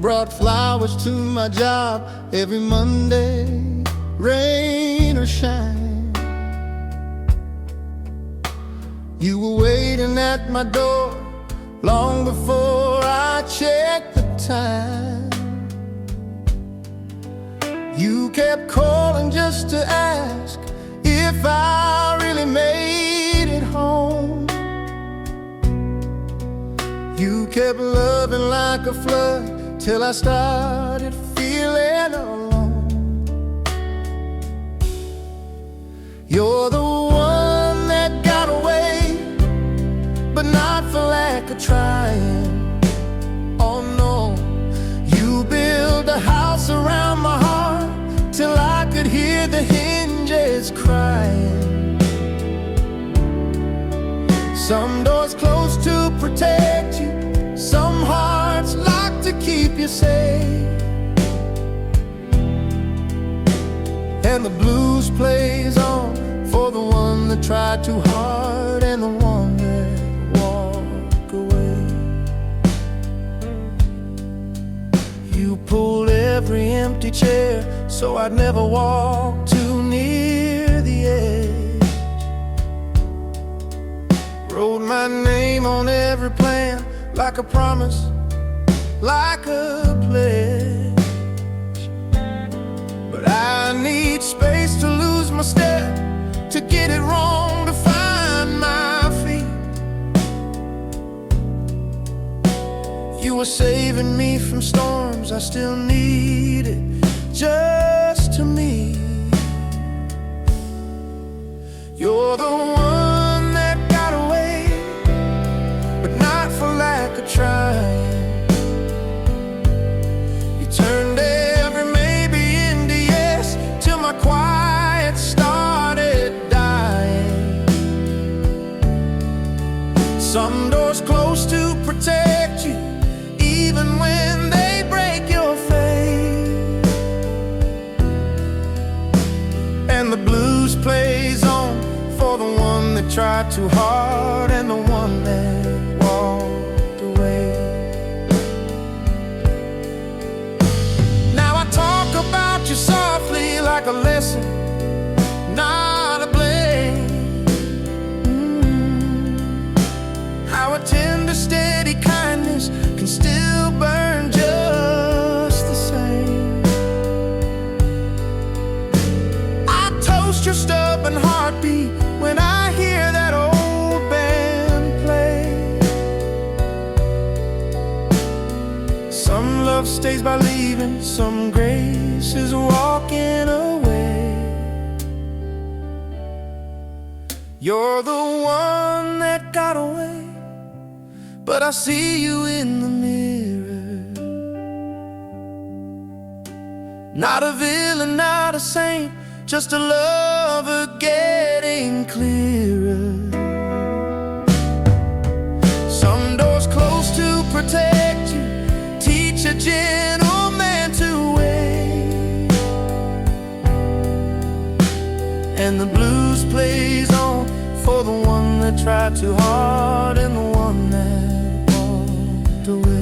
brought flowers to my job every Monday, rain or shine. You were waiting at my door long before I checked the time. You kept calling just to ask if I really made it home. You kept loving like a flood till I started feeling alone. You're the one that got away, but not for lack of trying. Oh no, you built a house around my heart till I could hear the hinges crying. Some doors closed to protect you, some hearts locked to keep you safe. And the blues plays on for the one that tried too hard and the one that walked away. You pulled every empty chair so I'd never walk too near the edge. Wrote my name on every plan like a promise, like a pledge. But I need space to lose my step, to get it wrong, to find my feet. You were saving me from storms I still needed just to meet. You're the one that got away, but not for lack of trying. You turned every maybe into yes till my quiet started dying. Some doors close to protect you, even when they break your faith. And the blues plays on for the one that tried too hard and the one that walked away. Now I talk about you softly like a lesson, not a blame. How a tender, steady kindness can still burn just the same. I toast your stubborn heartbeat when I hear that old band play. Some love stays by leaving, some grace is walking away. You're the one that got away, but I see you in the mirror. Not a villain, not a saint, just a lover getting clearer. Some doors close to protect you, teach a gentleman to wait. And the blues plays on for the one that tried too hard and the one that walked away.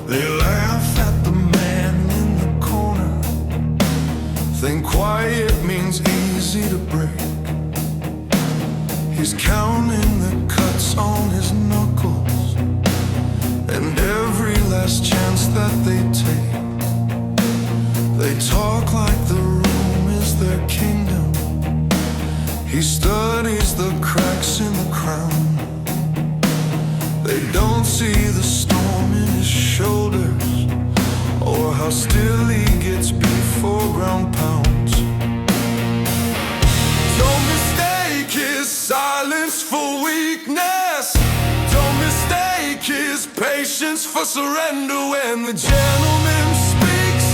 They laugh at the man in the corner, think quiet means easy to break. He's counting the cuts on his knuckles and every last chance that they take. They talk like the room is their kingdom. He studies the cracks in the crown. They don't see the storm in his shoulders or how still he gets before ground pounds. Don't mistake his silence for weakness. Don't mistake his patience for surrender. When the gentleman speaks,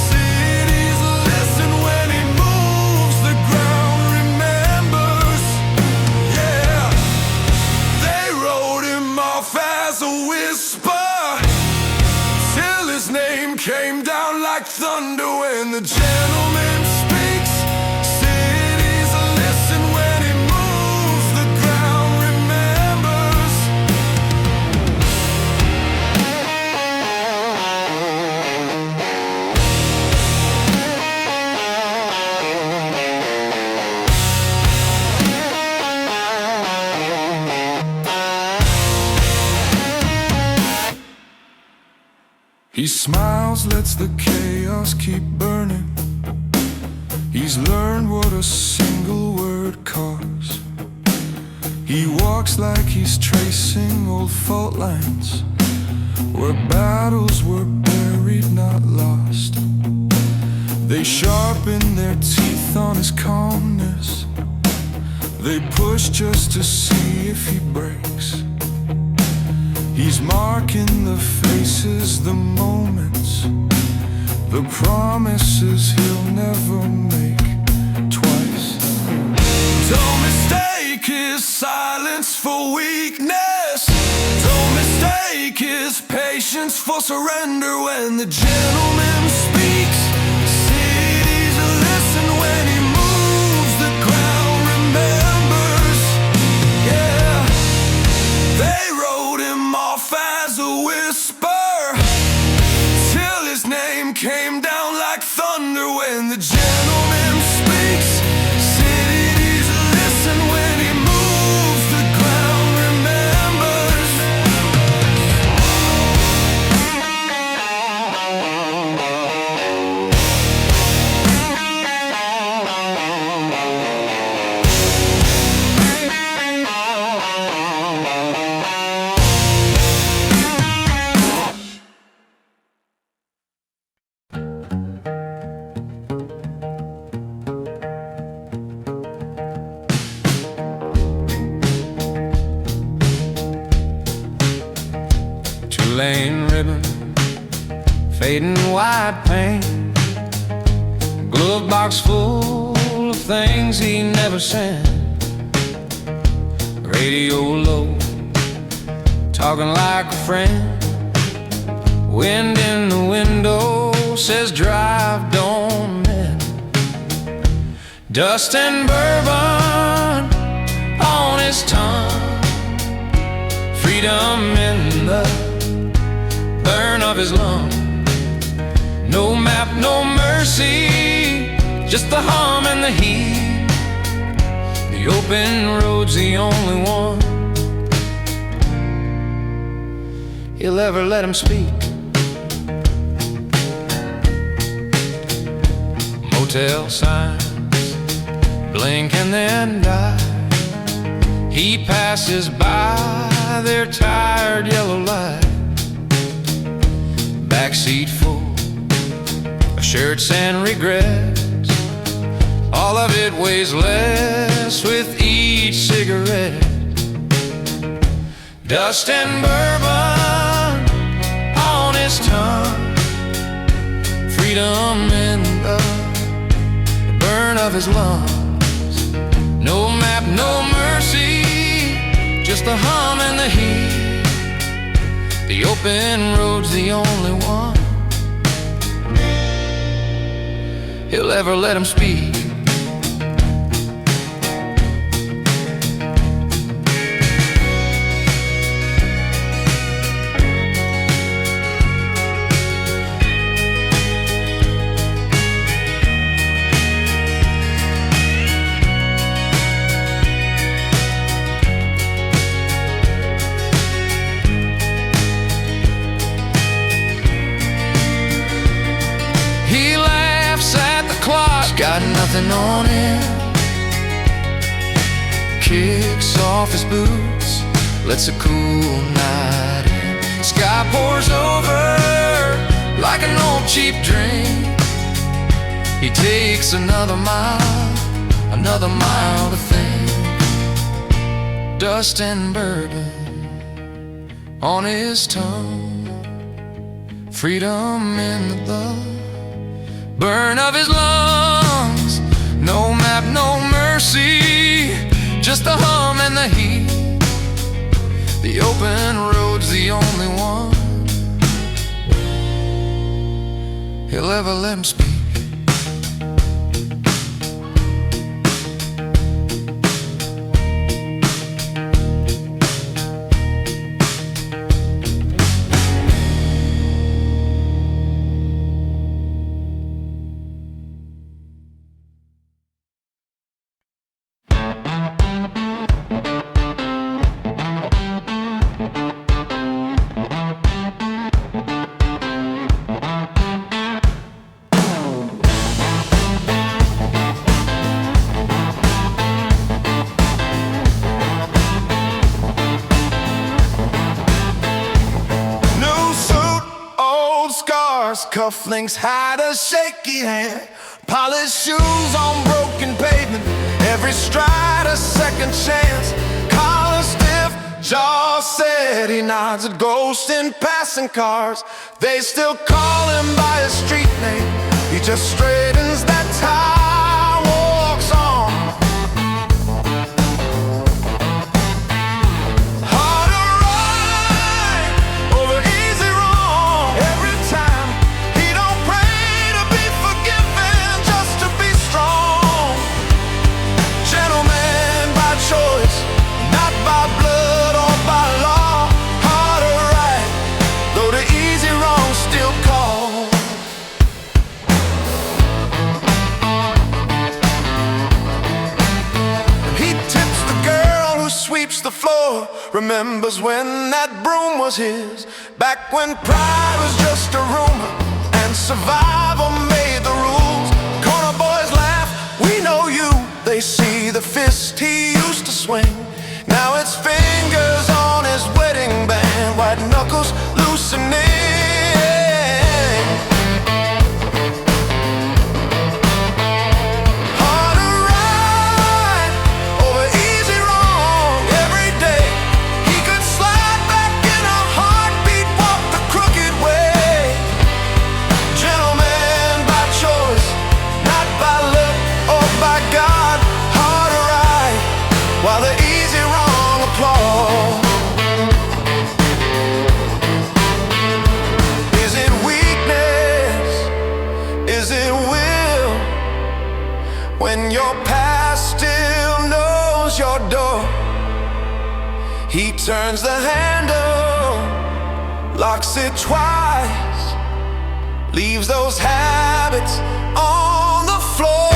cities listen. When he moves, the ground remembers. Yeah, they wrote him off as a whisper, till his name came down like thunder. When the gentleman speaks, cities listen. When he moves, the ground remembers. He smiles, lets the chaos keep burning. He's learned what a single word costs. He walks like he's tracing old fault lines, where battles were buried, not lost. They sharpen their teeth on his calmness. They push just to see if he breaks. He's marking the faces, the moments, the promises he'll never make twice. Don't mistake his silence for weakness. Don't mistake his patience for surrender. When the gentleman speaks, cities listen. When he moves, the ground remembers. Yeah, they wrote him off as a whisper, till his name came down like thunder. When the gentleman speaks, cities listen. When he moves, the ground remembers. Two-lane ribbon, fading white paint, glove box full of things he never sent, radio low, talking like a friend, wind in the window says drive, don't mend, dust and bourbon on his tongue, freedom in the burn of his lung. No map, no mercy, just the hum and the heat. The open road's the only one he'll ever let him speak. Motel signs blink and then die. He passes by their tired yellow light. Backseat full of shirts and regrets. All of it weighs less with each cigarette. Dust and bourbon on his tongue, freedom in the burn of his lungs. No map, no mercy, just the hum and the heat. The open road's the only one he'll ever let him speak. Got nothing on him. Kicks off his boots, lets a cool night in. Sky pours over like an old cheap drink. He takes another mile to think. Dust and bourbon on his tongue, freedom in the burn of his lungs. No map, no mercy, just the hum and the heat. The open road's the only one he'll ever let him speak. Cufflinks hide a shaky hand, polished shoes on broken pavement, every stride a second chance. Collar stiff, jaw set, he nods at ghosts in passing cars. They still call him by his street name, he just straightens that tie, walks on. The floor remembers when that broom was his, back when pride was just a rumor and survival made the rules. Corner boys laugh, we know you. They see the fist he used to swing, now it's fingers on his wedding band, white knuckles loosening. While the easy wrong applause. Is it weakness? Is it will? When your past still knows your door, he turns the handle, locks it twice, leaves those habits on the floor.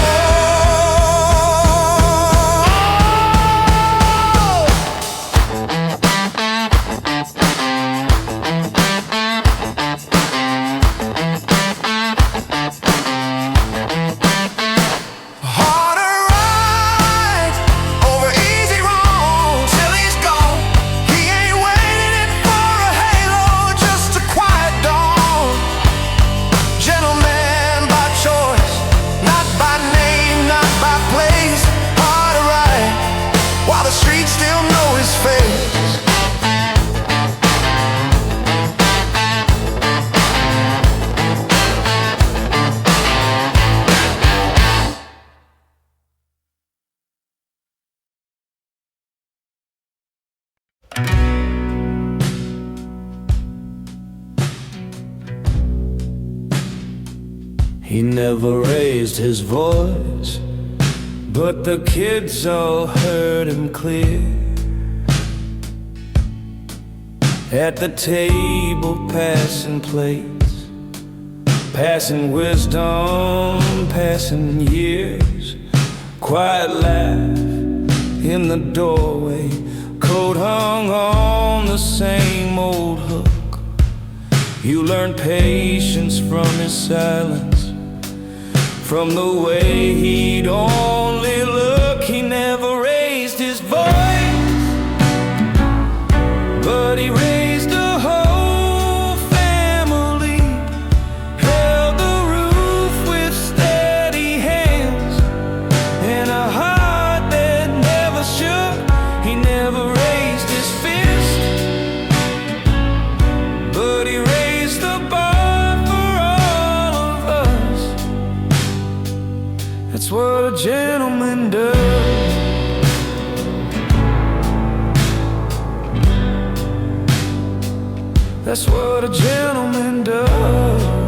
He never raised his voice, but the kids all heard him clear. At the table, passing plates, passing wisdom, passing years. Quiet laugh in the doorway, coat hung on the same old hook. You learn patience from his silence, from the way he'd only look. He never raised his voice, but he raised a whole family. That's what a gentleman does.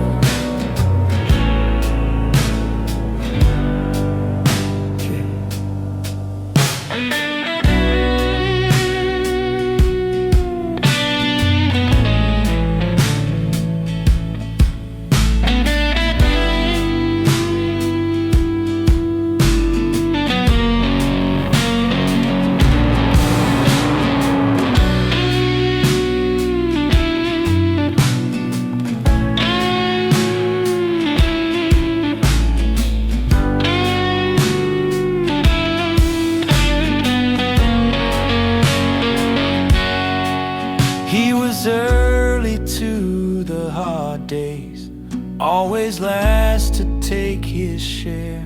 He was early to the hard days, always last to take his share.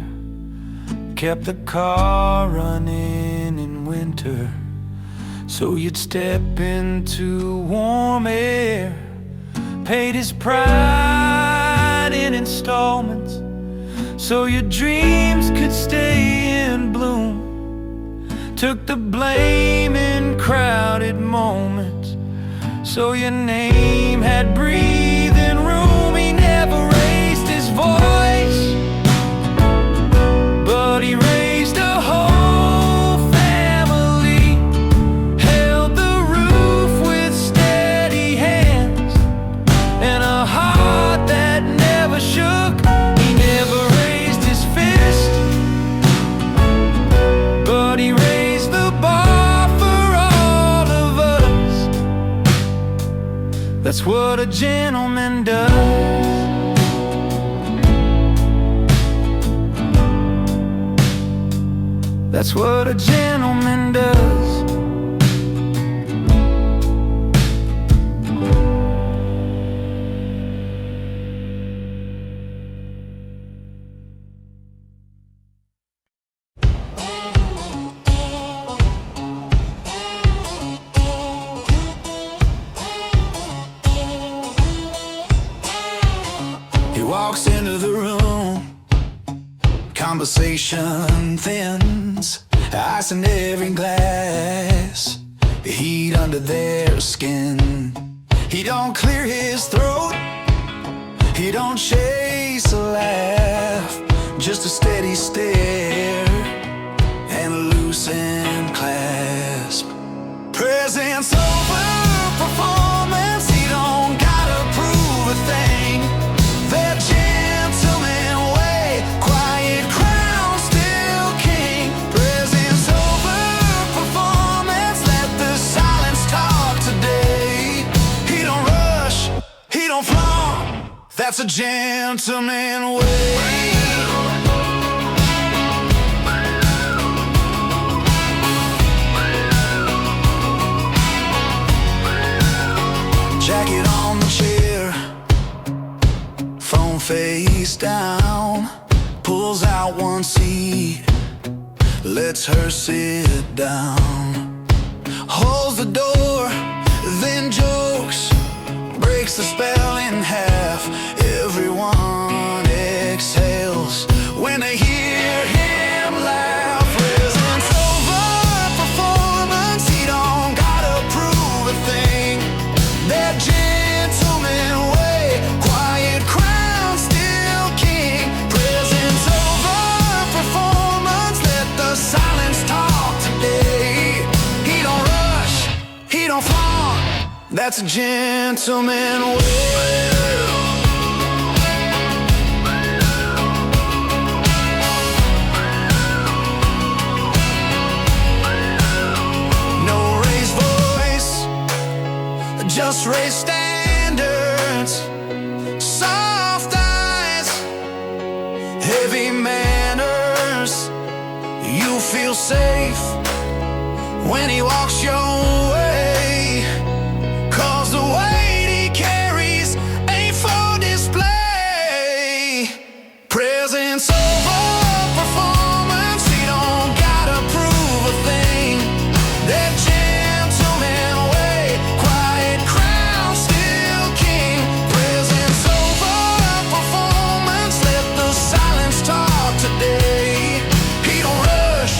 Kept the car running in winter, so you'd step into warm air. Paid his pride in installments, so your dreams could stay in bloom. Took the blame in crowded moments, so your name had breathing room. He never raised his voice, but he raised a whole family. Held the roof with steady hands and a heart that never shook. He never raised his fist, but he raised the bar for all of us. That's what a gentleman does. That's what a gentleman does. He walks into the room, conversation thins, ice in every glass, heat under their skin. He don't clear his throat, he don't chase a laugh, just a steady stare and a loosened clasp. Presence over performance, he don't gotta prove a thing. That gentleman way, quiet crown still king. Presence over performance, let the silence talk today. He don't rush, he don't flaunt, that's a gentleman way. Jacket on the chair, phone face down, pulls out one seat, lets her sit down. Holds the door, then jokes, breaks the spell in half. Everyone exhales when they hear him laugh. Presence over performance, he don't gotta prove a thing. That gentleman way, quiet crown still king. Presence over performance, let the silence talk today. He don't rush, he don't flaunt, that's a gentleman way. No raised voice, just raise standards, soft eyes, heavy manners. You feel safe when he walks your way, 'cause the weight he carries ain't for display. Presence over performance, he don't gotta prove a thing. That gentleman way, quiet crown still king. Presence over performance, let the silence talk today. He don't rush,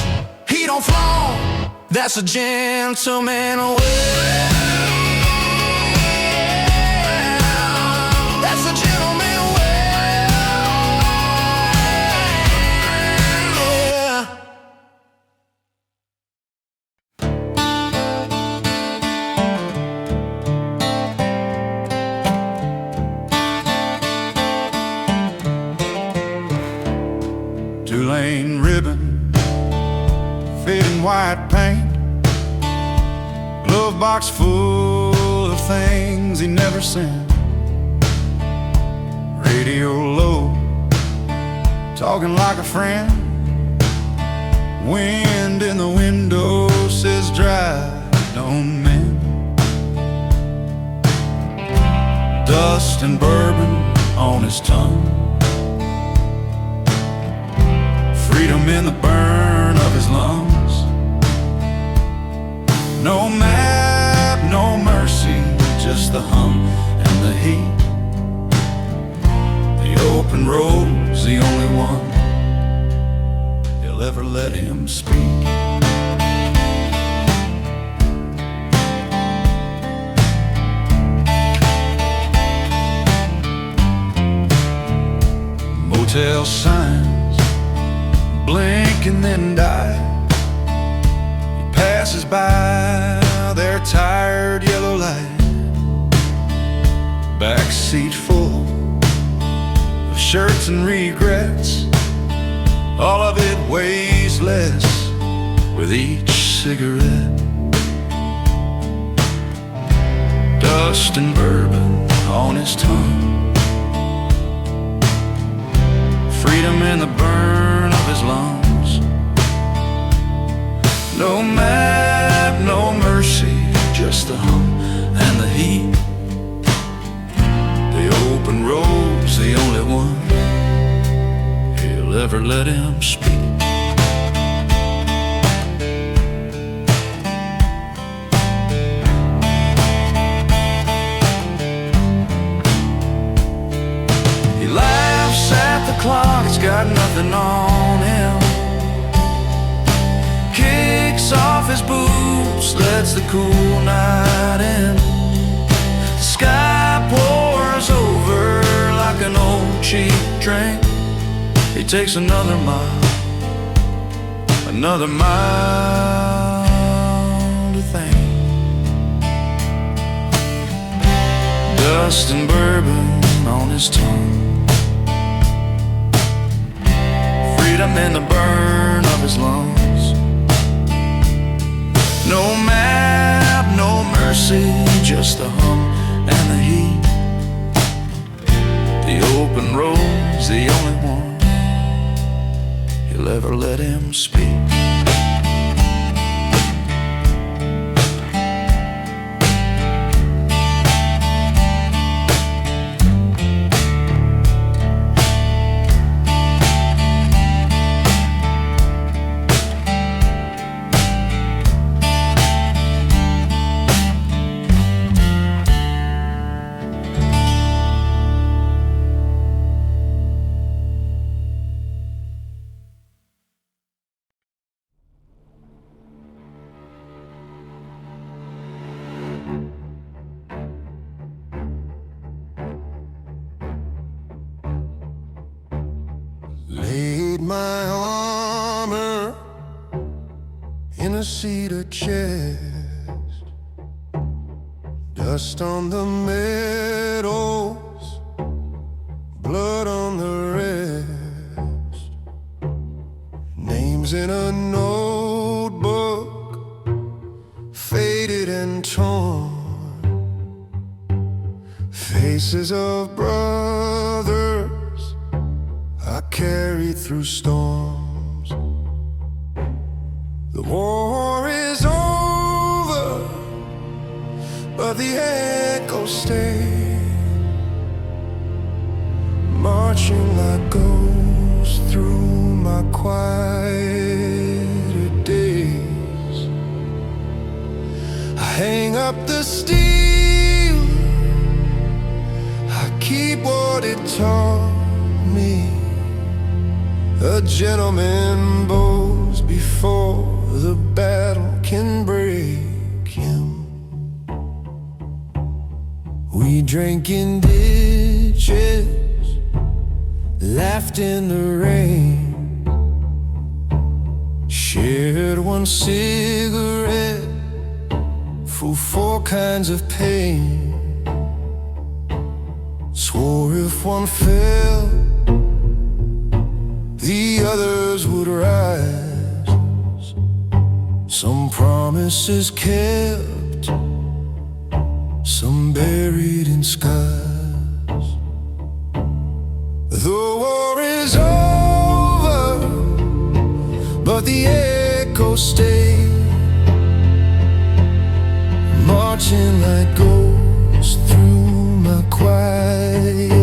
he don't flaunt, that's a gentleman way. white paint, glove box full of things he never sent, radio low, talking like a friend. Wind in the window says dry, don't mend. Dust and bourbon on his tongue, freedom in the burn of his lungs. No map, no mercy, just the hum and the heat. The open road's the only one he'll ever let him speak. Motel signs blink and then die. He passes by their tired yellow light. Backseat full of shirts and regrets, all of it weighs less with each cigarette. Dust and bourbon on his tongue, freedom in the burn of his lungs. No map, no mercy, just the hum and the heat. The open road's the only one he'll ever let him speak. He laughs at the clock, it's got nothing on him. Kicks off his boots, lets the cool night in. The sky pours over like an old cheap drink. He takes another mile to think. Dust and bourbon on his tongue, freedom in the burn of his lungs. No map, no mercy, just the hum and the heat. The open road's the only one he'll ever let him speak. Laid my armor in a cedar chest, dust on the meadows, blood on the rest, names in a notebook, faded and torn, faces of brothers I carried through storms. The war is over, but the echoes stay, marching like ghosts through my quieter days. I hang up the steel, I keep what it taught me. A gentleman bows before the battle can break him. We drank in ditches, laughed in the rain, shared one cigarette for 4 kinds of pain. Swore if one fell, the others would rise. So promises kept, some buried in skies. The war is over, but the echoes stay, marching like ghosts through my quieter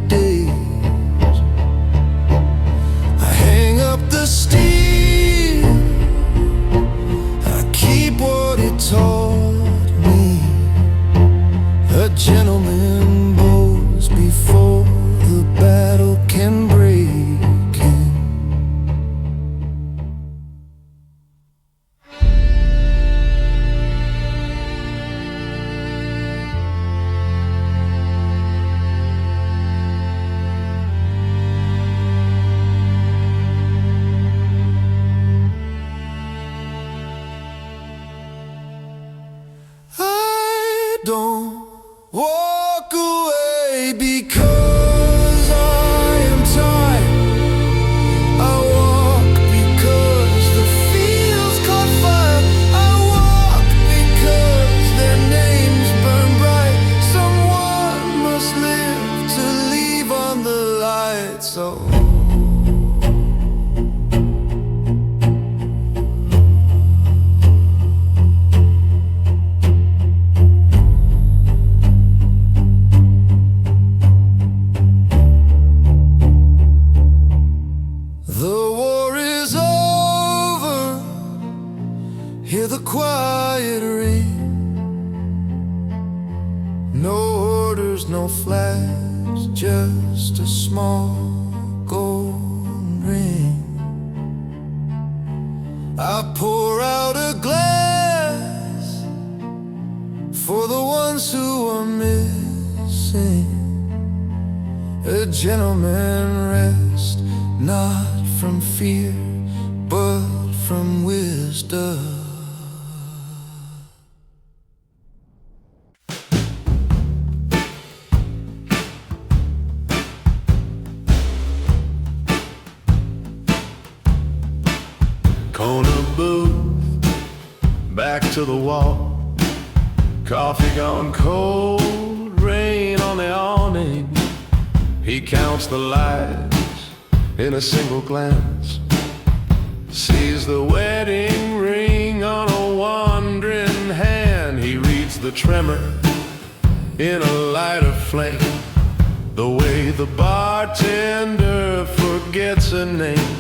days. I hang up the steel, I keep what it taught me. A gentleman bows before the battle can break him. I don't walk away because I am tired. I walk because the fields caught fire. I walk because their names burn bright. Someone must live to leave on the light. So the war is over, hear the quiet ring. No orders, no flags, just a small gold ring. I pour out a glass for the ones who are missing. A gentleman rest, not from fear, but from wisdom. Corner booth, back to the wall. Coffee gone cold, rain on the awning. He counts the lights in a single glance, sees the wedding ring on a wandering hand. He reads the tremor in a lighter flame, the way the bartender forgets a name.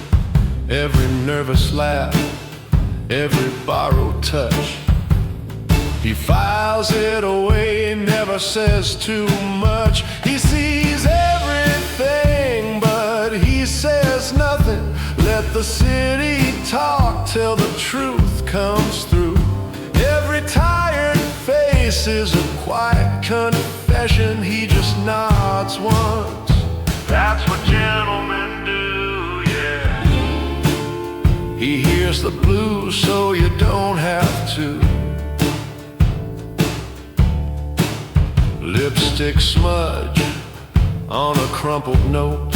Every nervous laugh, every borrowed touch, he files it away, never says too much. He sees everything, but he says nothing. Let the city talk till the truth comes through. Every tired face is a quiet confession. He just nods once. That's what gentlemen do, yeah. He hears the blues so you don't have to. Lipstick smudge on a crumpled note,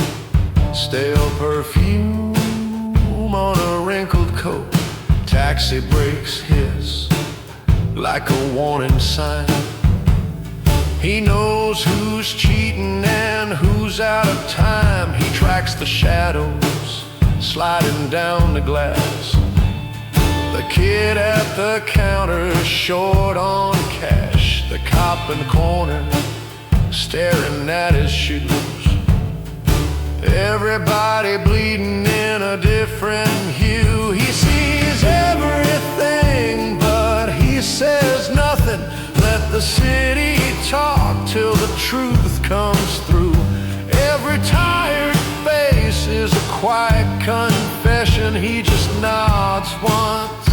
stale perfume on a wrinkled coat. Taxi brakes hiss like a warning sign. He knows who's cheating and who's out of time. He tracks the shadows sliding down the glass. The kid at the counter short on cash. The cop in the corner staring at his shoes. Everybody bleeding in a different hue. He sees everything, but he says nothing. Let the city talk till the truth comes through. Every tired face is a quiet confession. He just nods once.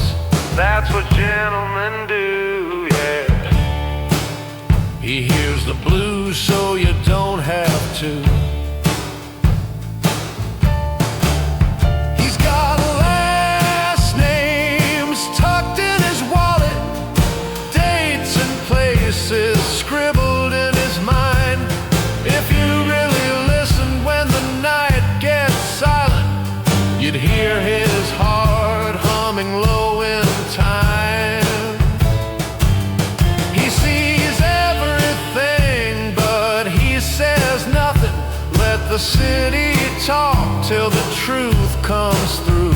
That's what gentlemen do, yeah. He hears the blues so you don't have to. He's got last names tucked in his wallet, dates and places scribbled in his mind. If you really listened when the night gets silent, you'd hear his heart humming low in time. city talk till the truth comes through.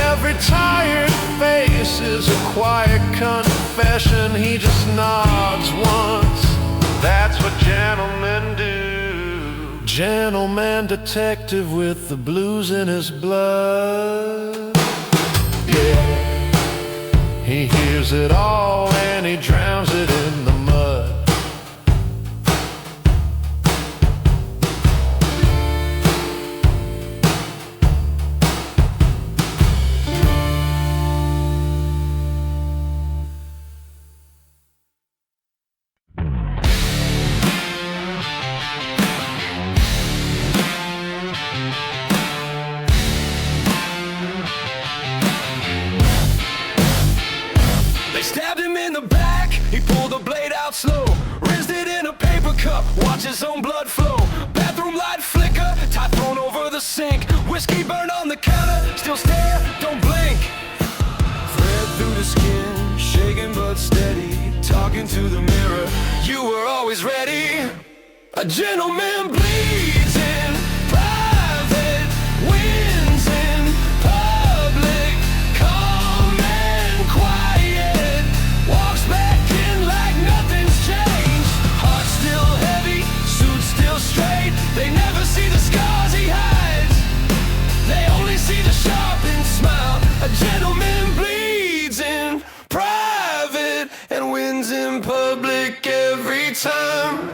Every tired face is a quiet confession. He just nods once. That's what gentlemen do. Gentleman detective with the blues in his blood. Yeah. He hears it all and he drowns it in the mud. They stabbed him in the back, he pulled the blade out slow, rinsed it in a paper cup, watched his own blood flow. Bathroom light flicker, tie thrown over the sink, whiskey burned on the counter, still stare, don't blink. Thread through the skin, shaking but steady, talking to the mirror, you were always ready. A gentleman bleeds in private, wins in public, calm and quiet, walks back in like nothing's changed. Heart still heavy, suit still straight, they never see the scars he hides, they only see the sharpened smile. A gentleman bleeds in private and wins in public every time.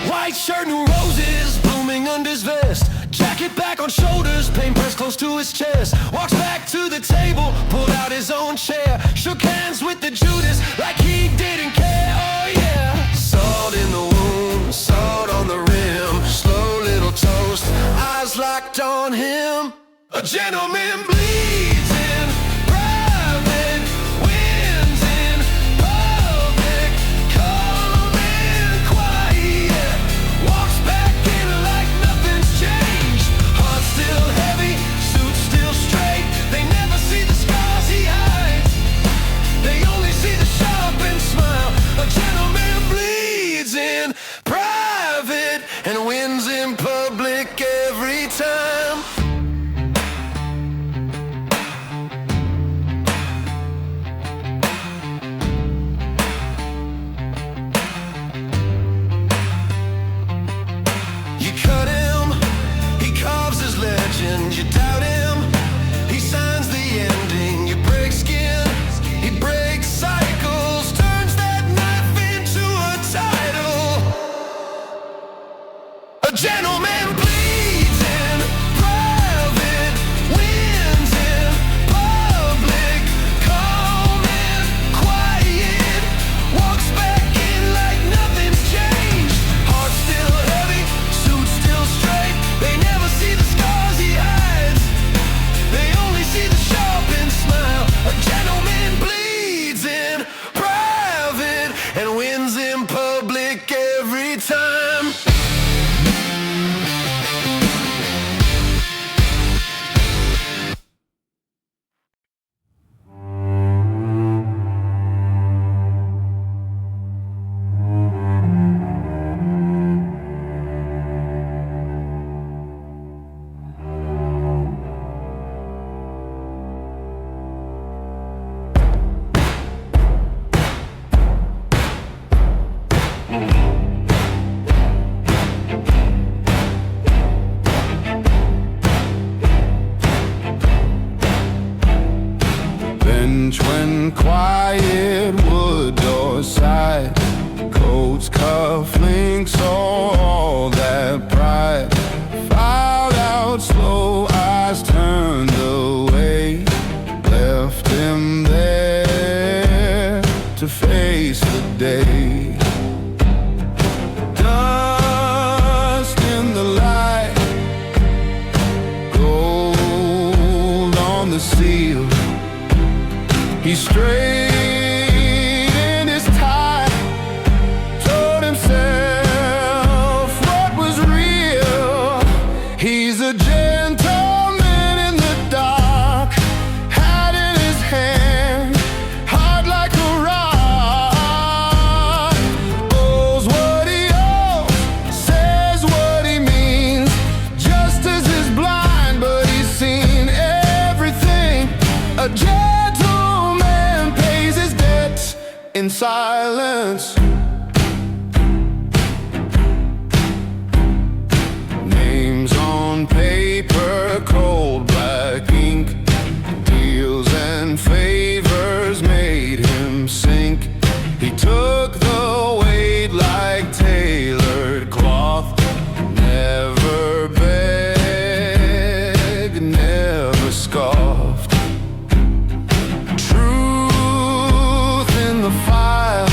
White shirt, new roses blooming under his vest, jacket back on shoulders, paint pressed close to his chest. Walks back to the table, pulled out his own chair, shook hands with the Judas like he didn't care. Oh yeah. Salt in the wound, salt on the rim, slow little toast, eyes locked on him. A gentleman bleeds in private, wins in public, calm and quiet, walks back in like nothing's changed. Heart still heavy, suit still straight, they never see the scars he hides, they only see the sharpened smile. A gentleman bleeds in private and wins in public every time. You cut him, he carves his legend. You doubt him, he signs the ending. You break skin, he breaks cycles, turns that knife into a title. A gentleman bleeds in private, wins in public, calm and quiet, walks back in like nothing's changed. Heart still heavy, suit still straight, they never see the scars he hides, they only see the sharpened smile. A gentleman bleeds in private and wins in public every time. Bench when quiet, wood door side, coats, cufflinks, all that pride, filed out slow, eyes turned away, left him there to face the day. Dust in the light, gold on the seal. He straightened his tie, told himself what was real. He's a gentleman in the dark, in silence. Names on paper, cold black ink. Deals and favors made him sink. He took the weight like tailored cloth. Never begged, never scoffed. Truth in the fire,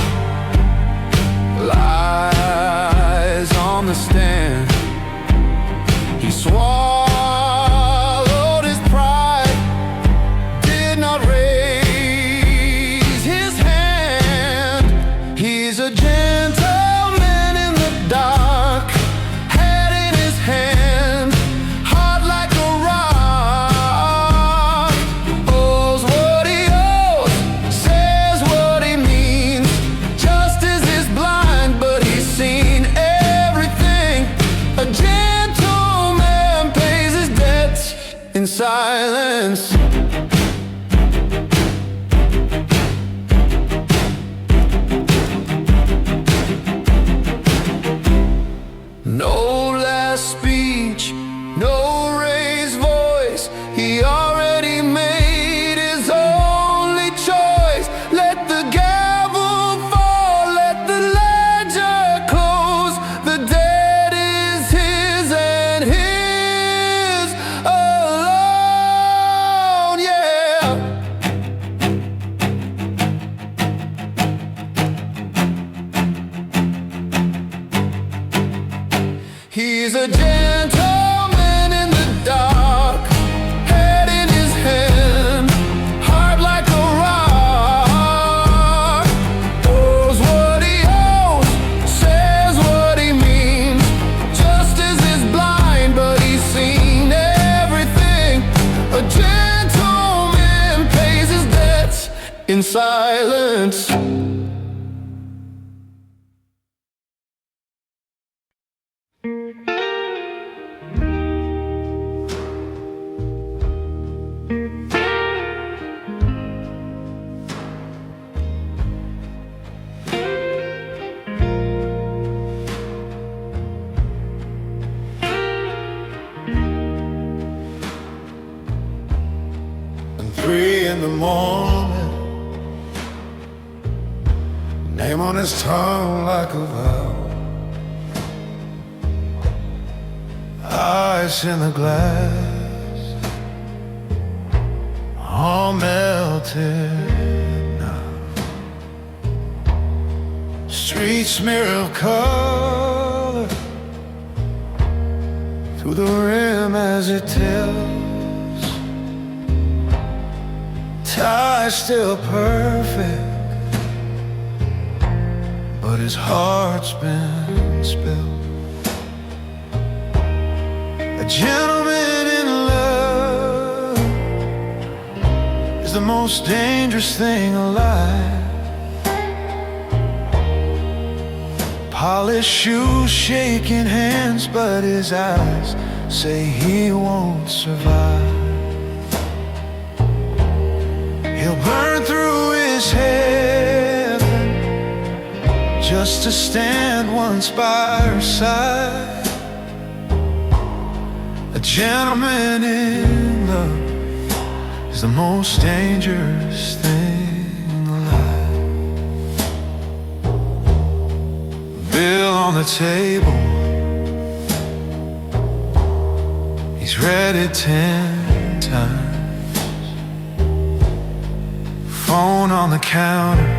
lies on the stand. He swallowed his pride, did not raise his hand. He's a gentleman in the dark, head in his hand, heart like a rock. Owes what he owes, says what he means. Justice is blind, but he's seen everything. A gentleman pays his debts in silence. No last speech, no raised voice. He already made his only choice. Let the gavel fall, let the ledger close. The debt is his and his alone, yeah. He's a gentleman in the dark, head in his hand, heart like a rock. Owes what he owes, says what he means. Justice is blind, but he's seen everything. A gentleman pays his debts in silence. And 3 in the morning, name on his tongue like a vow. Ice in the glass, all melted now. Street smear of color through the rim as it tilts. Tie still perfect, but his heart's been spilled. A gentleman in love is the most dangerous thing alive. Polished shoes, shaking hands, but his eyes say he won't survive. He'll burn through his heaven just to stand once by her side. A gentleman in love is the most dangerous thing alive. Bill on the table, he's read it 10 times. Phone on the counter,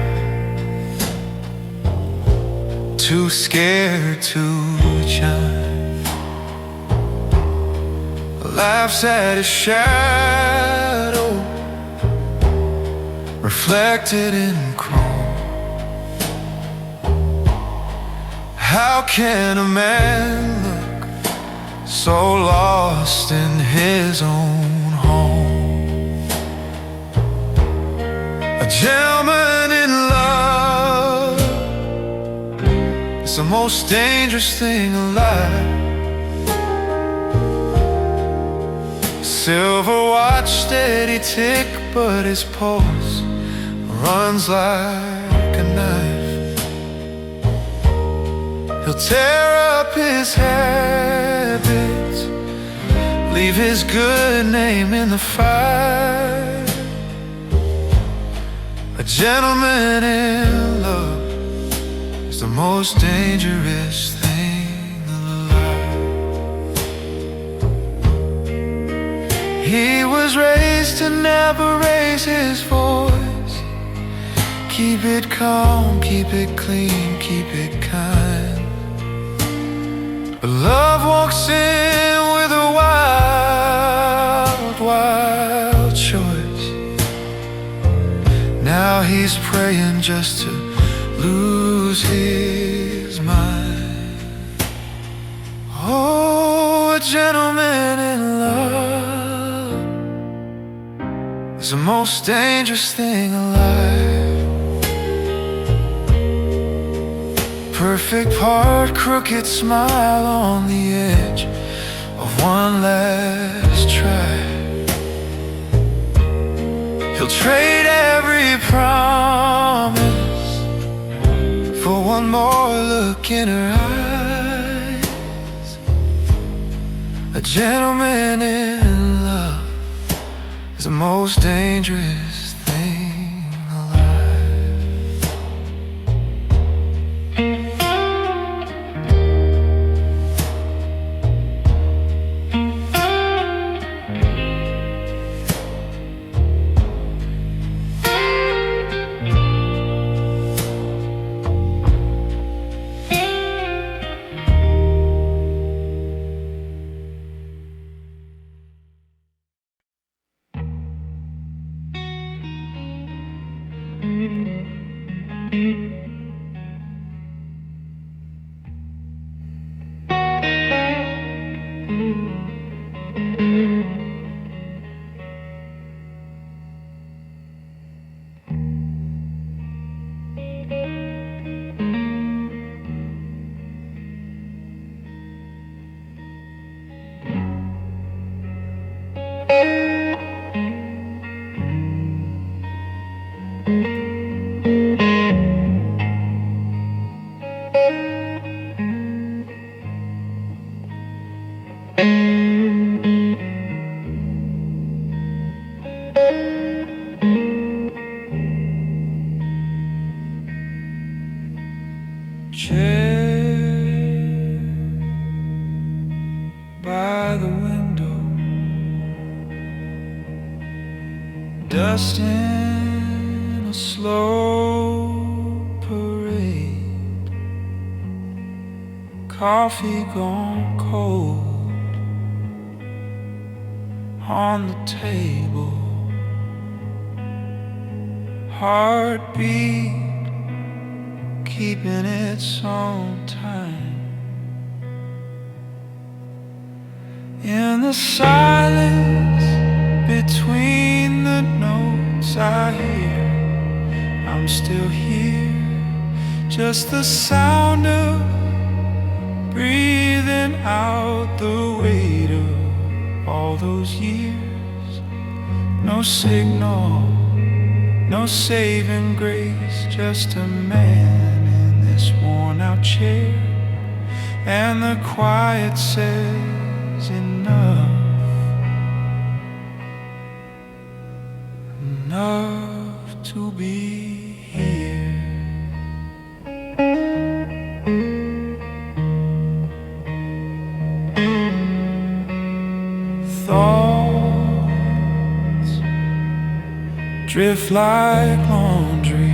too scared to chime. Laughs at his shadow, reflected in chrome. How can a man look so lost in his own home? A gentleman in love is the most dangerous thing alive. Silver watch, steady tick, but his pulse runs like like a knife. He'll tear up his habits, leave his good name in the fire. A gentleman in love is the most dangerous thing alive. He was raised to never raise his voice. Keep it calm, keep it clean, keep it kind. But love walks in with a wild, wild choice. Now he's praying just to lose his mind. Oh, a gentleman in love is the most dangerous thing alive. Perfect part, crooked smile on the edge of one last try. He'll trade every promise for one more look in her eyes. A gentleman in love is the most dangerous thing alive. Chair by the window, dust in a slow parade, coffee gone cold on the table, heartbeat keeping its own time. In the silence between the notes I hear, I'm still here. Just the sound of breathing out the weight of all those years. No signal, no saving grace, just a man this worn out chair, and the quiet says enough, enough to be here. Thoughts drift like laundry,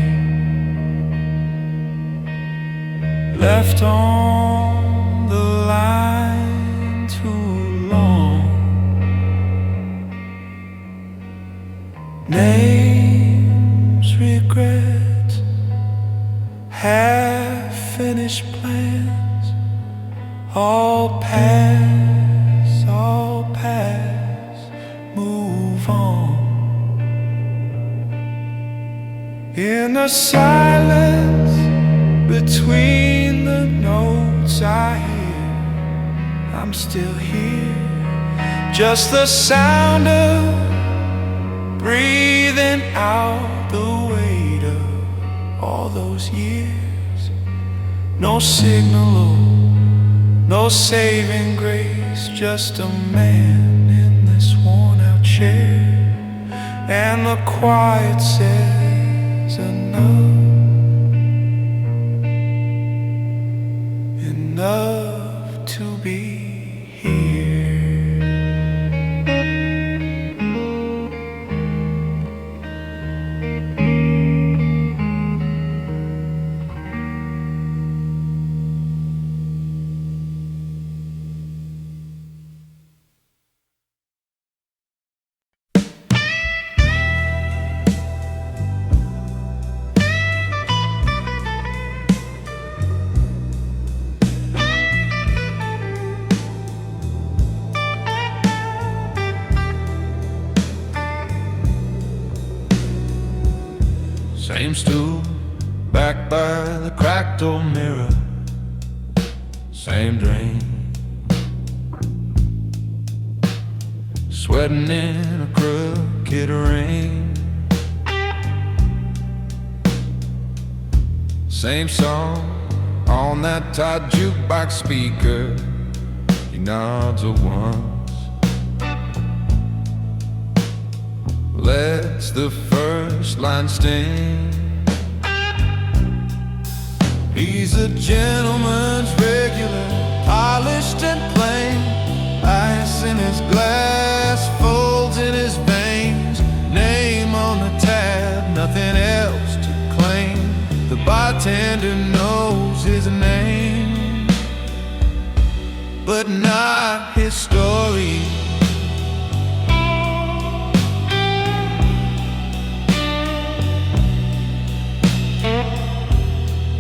left on the line too long. Names, regrets, half-finished plans, all pass, move on. In the silence between the notes I hear, I'm still here. Just the sound of breathing out the weight of all those years. No signal, no saving grace, just a man in this worn-out chair. And the quiet says enough, enough to be here. Same stool, back by the cracked old mirror. Same drain, sweating in a crooked rain. Same song on that tight jukebox speaker. He nods at once, lets the first line sting. He's a gentleman's regular, polished and plain. Ice in his glass, folds in his veins. Name on the tab, nothing else to claim. The bartender knows his name, but not his story.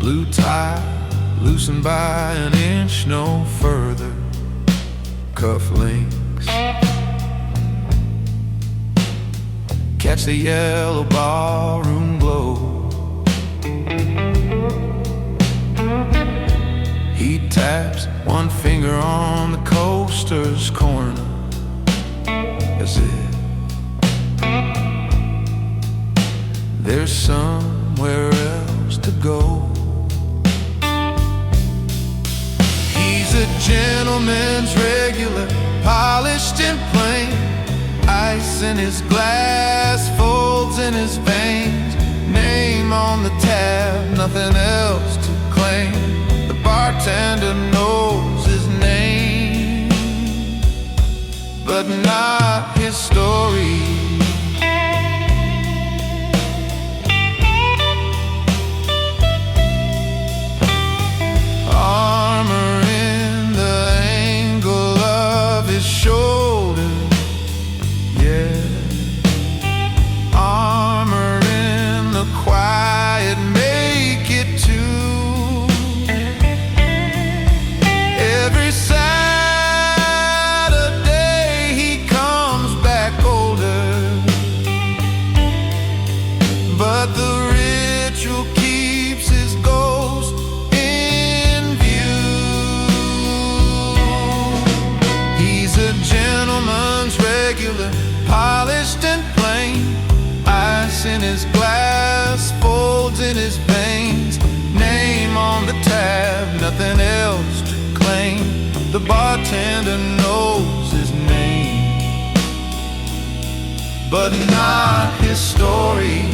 Blue tie, loosened by an inch, no further. Cufflinks catch the yellow barroom glow. He taps one finger on the coaster's corner as if there's somewhere else to go. He's a gentleman's regular, polished and plain. Ice in his glass, folds in his veins. Name on the tab, nothing else to claim. The bartender knows his name, but not his story. Armor in the angle of his shoulder, yeah. Armor in the quiet, make it too. Every Saturday he comes back older, but the ritual keeps his ghost in view. He's a gentleman's regular, polished and plain. Ice in his glass, folds in his veins. Name on the tab, nothing else to claim. The bartender knows his name, but not his story.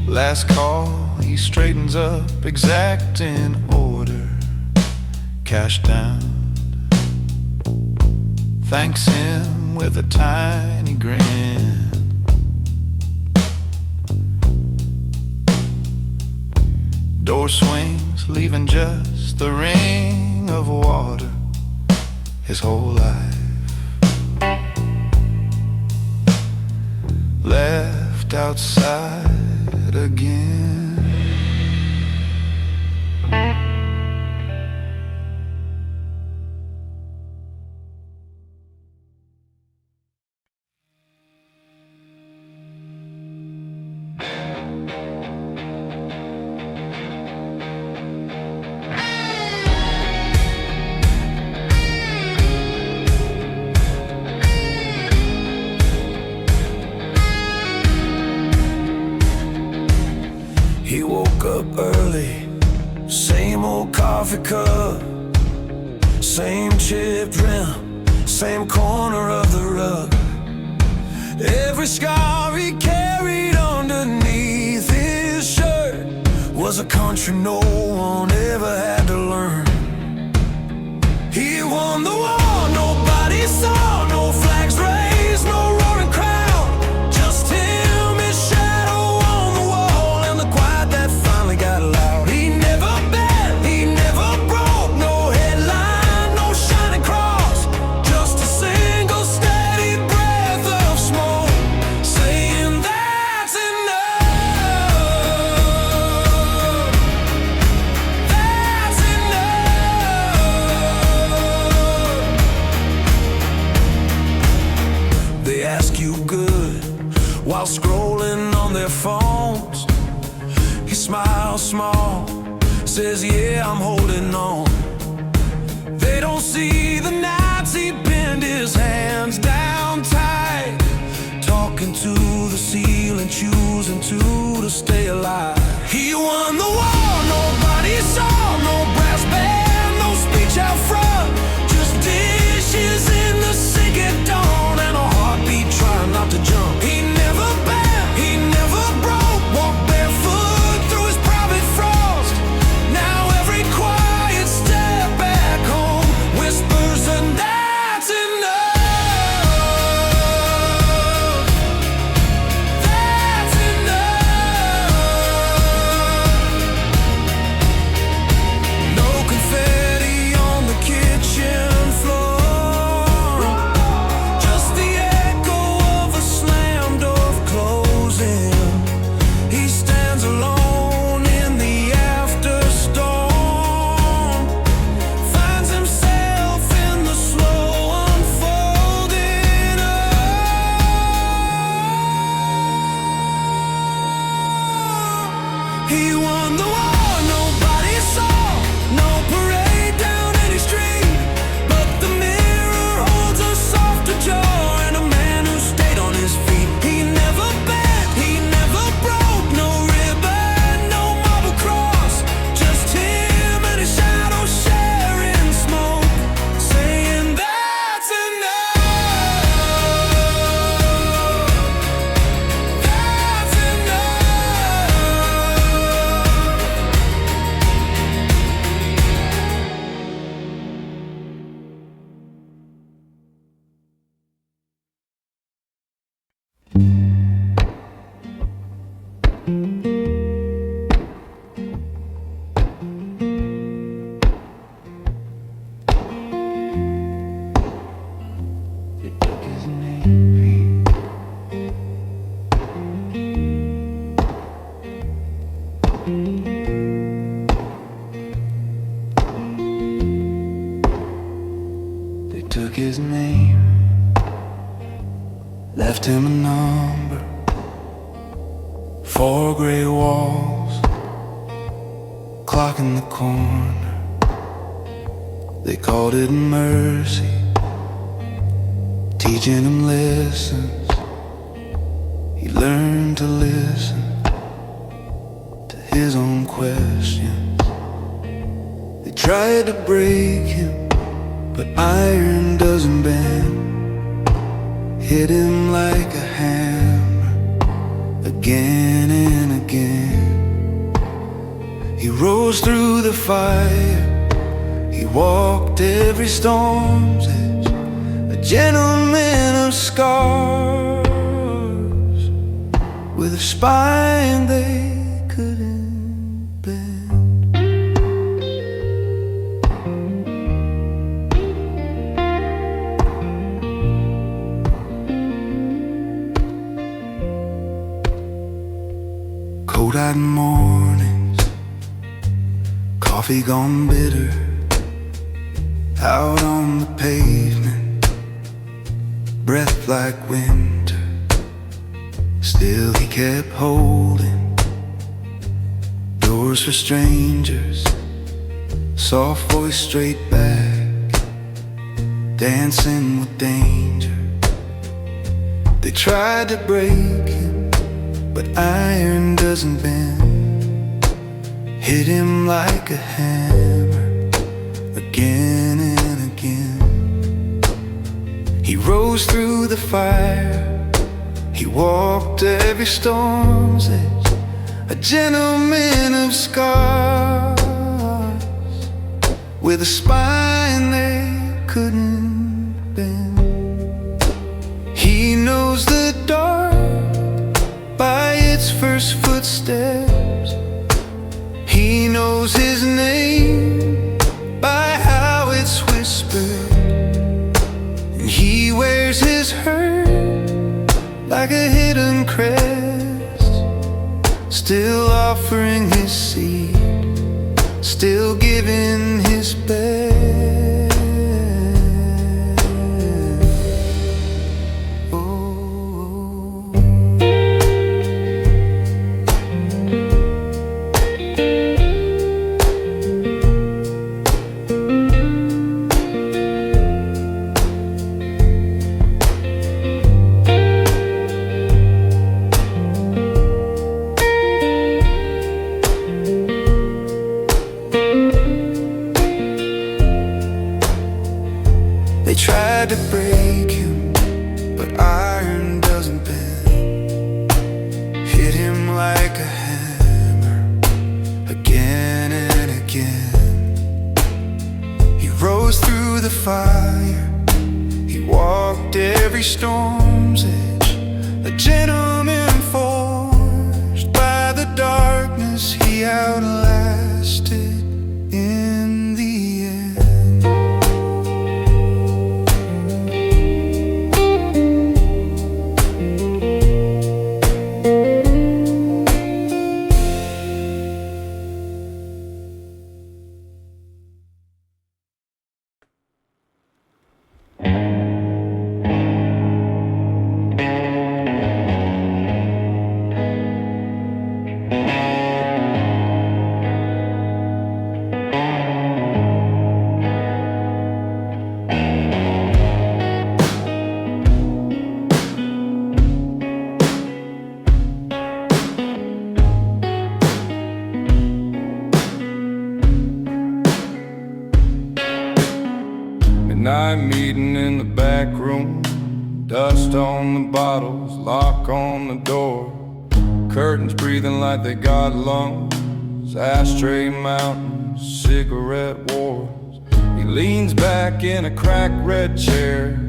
Last call, he straightens up, exact in order. Cash down, thanks him with a tiny grin. Door swings, leaving just the ring of water. His whole life left outside again. coffee cup, same chipped rim, same corner of the rug. Every scar he carried underneath his shirt was a country no one ever had to learn. He won the war, nobody saw, no flags raised, no roaring crowd, just him, his shadow on the wall, and the quiet that finally got loud. He never bent, he never broke, no headline, no shining cross, just a single steady breath of smoke, saying that's enough, that's enough. They ask you good while scrolling on their phones. He smiles small, says yeah, I'm holding on. They don't see the nights he pinned his hands down tight, talking to the ceiling, choosing to stay alive. He won the war, nobody saw, no brass band, no speech out front, just dishes in the sink at dawn, and a heartbeat trying not to jump. He never bent, he never broke, walked barefoot through his private frost. Now every quiet step back home whispers, and that's enough, that's enough. No confetti on the kitchen floor, just the echo of a slammed door closing. He stands alone in the afterstorm, finds himself in the slow unfolding of. He won the war, nobody saw, no parade down any street, but the mirror holds a softer jaw and a man who stayed on his feet. He never bent, he never broke, no ribbon, no marble cross, just him and his shadow sharing smoke, saying that's enough, that's They took his name, left him a number, 4 gray walls, clock in the corner. They called it mercy, teaching him lessons. He learned to listen to his own questions. They tried to break him, but iron doesn't bend. Hit him like a hammer, again and again. He rose through the fire, he walked every storm's edge, a gentleman of scars, with a spine they couldn't bend. Cold-eyed mornings, coffee gone bitter, out on the pavement, breath like winter. Still he kept holding doors for strangers, soft voice straight back, dancing with danger. They tried to break him, but iron doesn't bend. Hit him like a hammer, He rose through the fire, he walked every storm's edge, a gentleman of scars, with a spine they couldn't bend. He knows the dark by its first footsteps. He knows his name by how it's whispered. And he wears his hurt like a hidden crest, still offering his seed, still giving his best. They tried to break him, but iron doesn't bend. Hit him like a hammer, again and again. He rose through the fire, he walked every storm's edge, a gentleman forged by the darkness he outlasted in the end. Midnight meeting in the back room, dust on the bottles, lock on the door, curtains breathing like they got lungs, ashtray mountains, cigarette wars. He leans back in a cracked red chair,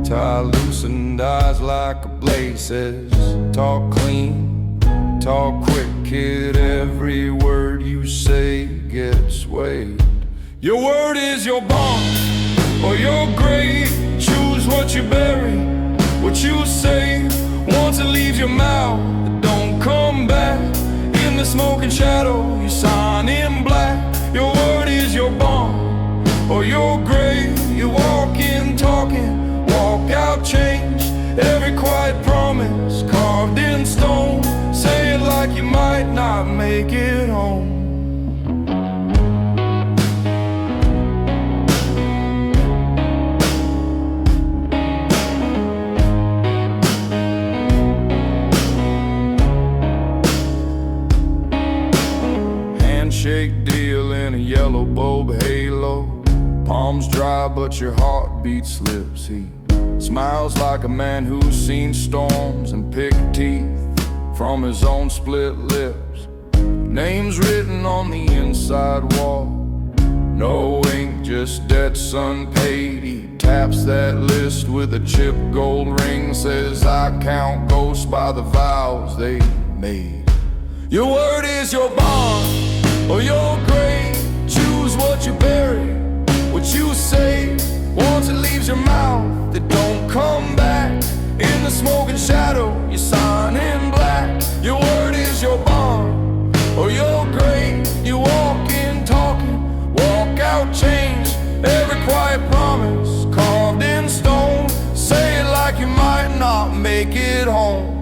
tie loosened eyes like a blade, says, talk clean, talk quick, kid, every word you say gets weighed. Your word is your bond or your grave, choose what you bury, what you say. Once it leaves your mouth, it don't come back. In the smoking shadow, you sign in black. Your word is your bond or your grave. You walk in talking, walk out changed. Every quiet promise carved in stone. Say it like you might not make it home. Handshake deal in a yellow bulb halo. Palms dry but your heartbeat slips. He smiles like a man who's seen storms and picked teeth from his own split lips. Names written on the inside wall, no ink, just debts unpaid. He taps that list with a chipped gold ring, says I count ghosts by the vows they made. Your word is your bond or your grave, choose what you bury, what you say. Once it leaves your mouth, it don't come back. In the smoking shadow, you sign in black. Your word is your bond or your grave. You walk in talking, walk out changed. Every quiet promise carved in stone. Say it like you might not make it home.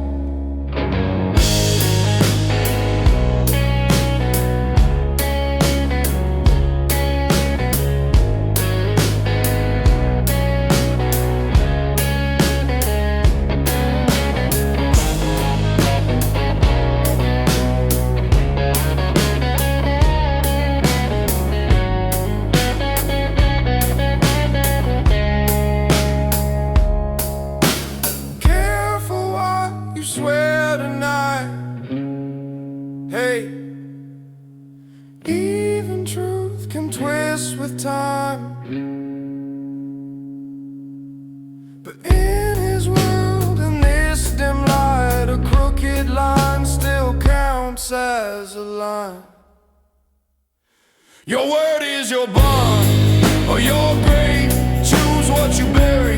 But in his world, in this dim light, a crooked line still counts as a line. Your word is your bond or your grave. Choose what you bury.